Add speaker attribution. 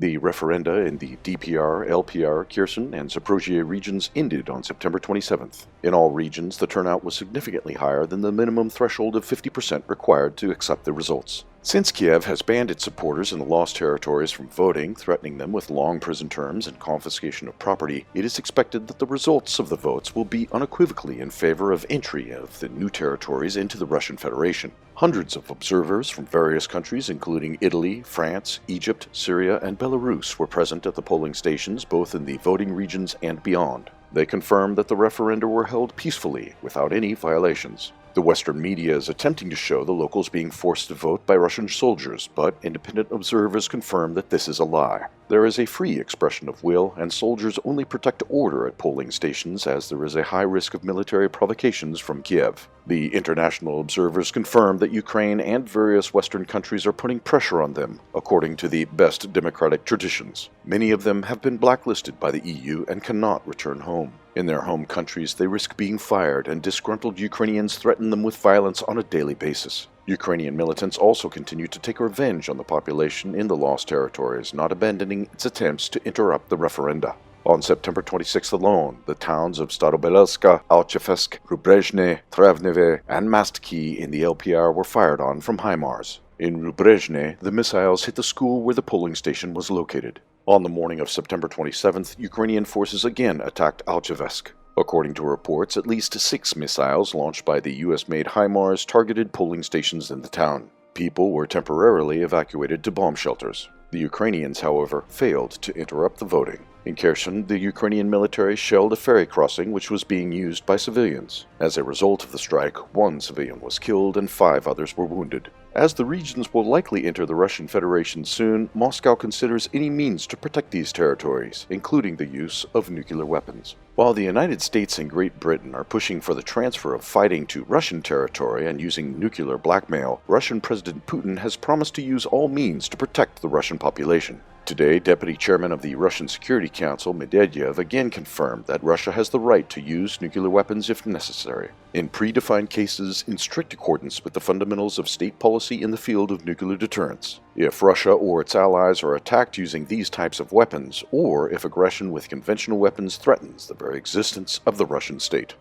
Speaker 1: The referenda in the DPR, LPR, Kherson, and Zaporozhye regions ended on September 27th. In all regions, the turnout was significantly higher than the minimum threshold of 50% required to accept the results. Since Kiev has banned its supporters in the lost territories from voting, threatening them with long prison terms and confiscation of property, it is expected that the results of the votes will be unequivocally in favor of entry of the new territories into the Russian Federation. Hundreds of observers from various countries, including Italy, France, Egypt, Syria, and Belarus, were present at the polling stations both in the voting regions and beyond. They confirmed that the referenda were held peacefully, without any violations. The Western media is attempting to show the locals being forced to vote by Russian soldiers, but independent observers confirm that this is a lie. There is a free expression of will, and soldiers only protect order at polling stations as there is a high risk of military provocations from Kiev. The international observers confirm that Ukraine and various Western countries are putting pressure on them, according to the best democratic traditions. Many of them have been blacklisted by the EU and cannot return home. In their home countries, they risk being fired, and disgruntled Ukrainians threaten them with violence on a daily basis. Ukrainian militants also continue to take revenge on the population in the lost territories, not abandoning its attempts to interrupt the referenda. On September 26th alone, the towns of Starobelska, Alchevsk, Rubrezhne, Travneve, and Mastki in the LPR were fired on from HIMARS. In Rubrezhne, the missiles hit the school where the polling station was located. On the morning of September 27th, Ukrainian forces again attacked Alchevsk. According to reports, at least 6 missiles launched by the US-made HIMARS targeted polling stations in the town. People were temporarily evacuated to bomb shelters. The Ukrainians, however, failed to interrupt the voting. In Kherson, the Ukrainian military shelled a ferry crossing which was being used by civilians. As a result of the strike, 1 civilian was killed and 5 others were wounded. As the regions will likely enter the Russian Federation soon, Moscow considers any means to protect these territories, including the use of nuclear weapons. While the United States and Great Britain are pushing for the transfer of fighting to Russian territory and using nuclear blackmail, Russian President Putin has promised to use all means to protect the Russian population. Today, Deputy Chairman of the Russian Security Council, Medvedev, again confirmed that Russia has the right to use nuclear weapons if necessary, in predefined cases in strict accordance with the fundamentals of state policy in the field of nuclear deterrence. If Russia or its allies are attacked using these types of weapons, or if aggression with conventional weapons threatens the very existence of the Russian state.